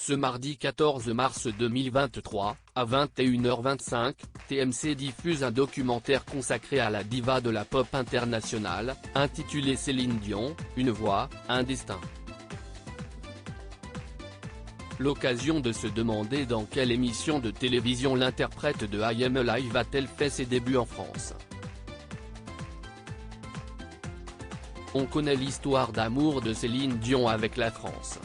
Ce mardi 14 mars 2023, à 21h25, TMC diffuse un documentaire consacré à la diva de la pop internationale, intitulé Céline Dion, une voix, un destin. L'occasion de se demander dans quelle émission de télévision l'interprète de I Am Alive a-t-elle fait ses débuts en France. On connaît l'histoire d'amour de Céline Dion avec la France.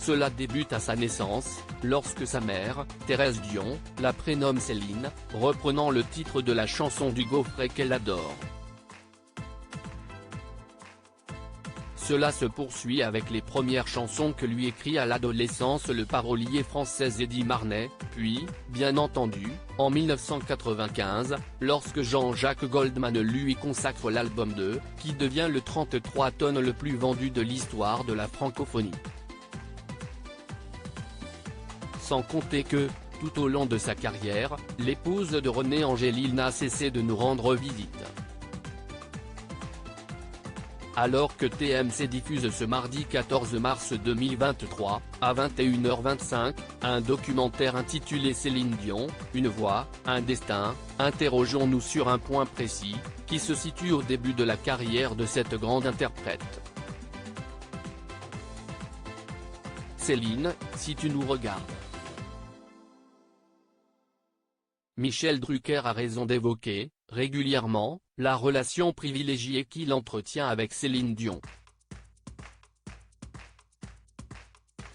Cela débute à sa naissance, lorsque sa mère, Thérèse Dion, la prénomme Céline, reprenant le titre de la chanson du Gaufret qu'elle adore. Cela se poursuit avec les premières chansons que lui écrit à l'adolescence le parolier français Eddy Marnay, puis, bien entendu, en 1995, lorsque Jean-Jacques Goldman lui consacre l'album 2, qui devient le 33 tonnes le plus vendu de l'histoire de la francophonie. Sans compter que, tout au long de sa carrière, l'épouse de René Angélil n'a cessé de nous rendre visite. Alors que TMC diffuse ce mardi 14 mars 2023, à 21h25, un documentaire intitulé Céline Dion, une voix, un destin, interrogeons-nous sur un point précis, qui se situe au début de la carrière de cette grande interprète. Céline, si tu nous regardes. Michel Drucker a raison d'évoquer, régulièrement, la relation privilégiée qu'il entretient avec Céline Dion.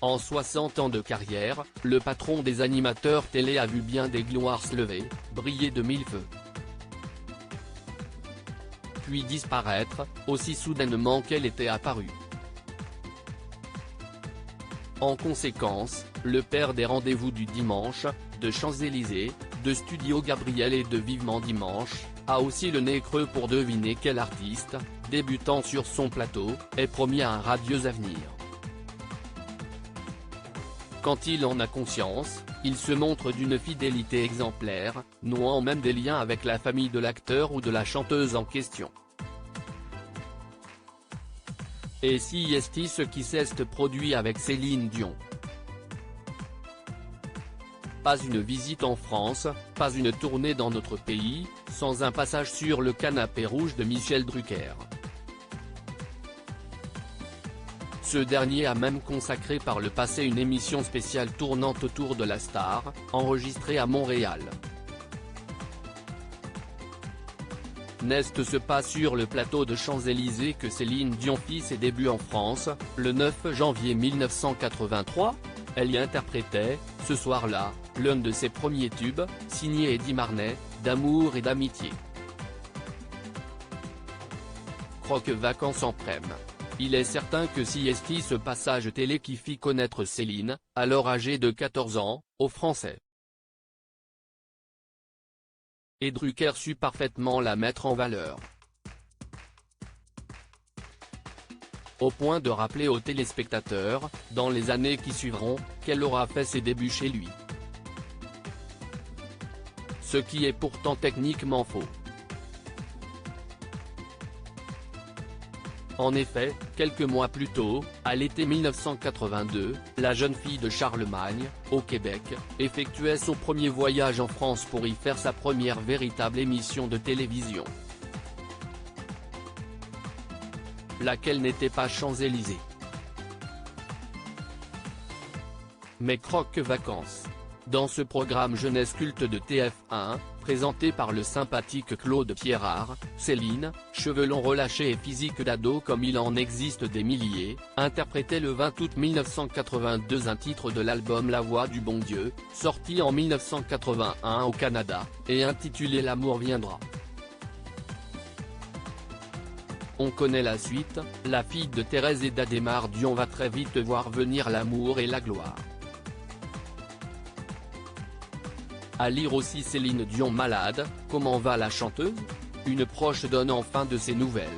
En 60 ans de carrière, le patron des animateurs télé a vu bien des gloires se lever, briller de mille feux. Puis disparaître, aussi soudainement qu'elle était apparue. En conséquence, le père des rendez-vous du dimanche, de Champs-Élysées, de Studio Gabriel et de Vivement Dimanche, a aussi le nez creux pour deviner quel artiste, débutant sur son plateau, est promis à un radieux avenir. Quand il en a conscience, il se montre d'une fidélité exemplaire, nouant même des liens avec la famille de l'acteur ou de la chanteuse en question. Et si est ce qui s'est produit avec Céline Dion? Pas une visite en France, pas une tournée dans notre pays, sans un passage sur le canapé rouge de Michel Drucker. Ce dernier a même consacré par le passé une émission spéciale tournant autour de la star, enregistrée à Montréal. N'est-ce pas sur le plateau de Champs-Élysées que Céline Dion fit ses débuts en France, le 9 janvier 1983 ? Elle y interprétait, ce soir-là, l'un de ses premiers tubes, signé Eddy Marnay, d'amour et d'amitié. Croque vacances en prime. Il est certain que si est ce passage télé qui fit connaître Céline, alors âgée de 14 ans, aux Français. Et Drucker sut parfaitement la mettre en valeur. Au point de rappeler aux téléspectateurs, dans les années qui suivront, qu'elle aura fait ses débuts chez lui. Ce qui est pourtant techniquement faux. En effet, quelques mois plus tôt, à l'été 1982, la jeune fille de Charlemagne, au Québec, effectuait son premier voyage en France pour y faire sa première véritable émission de télévision. Laquelle n'était pas Champs-Élysées. Mais Croque Vacances. Dans ce programme jeunesse culte de TF1, présenté par le sympathique Claude Pierrard, Céline, cheveux longs relâchés et physique d'ado comme il en existe des milliers, interprétait le 20 août 1982 un titre de l'album La Voix du Bon Dieu, sorti en 1981 au Canada, et intitulé L'amour viendra. On connaît la suite, la fille de Thérèse et d'Adhémar Dion va très vite voir venir l'amour et la gloire. À lire aussi Céline Dion malade, comment va la chanteuse? Une proche donne enfin de ses nouvelles.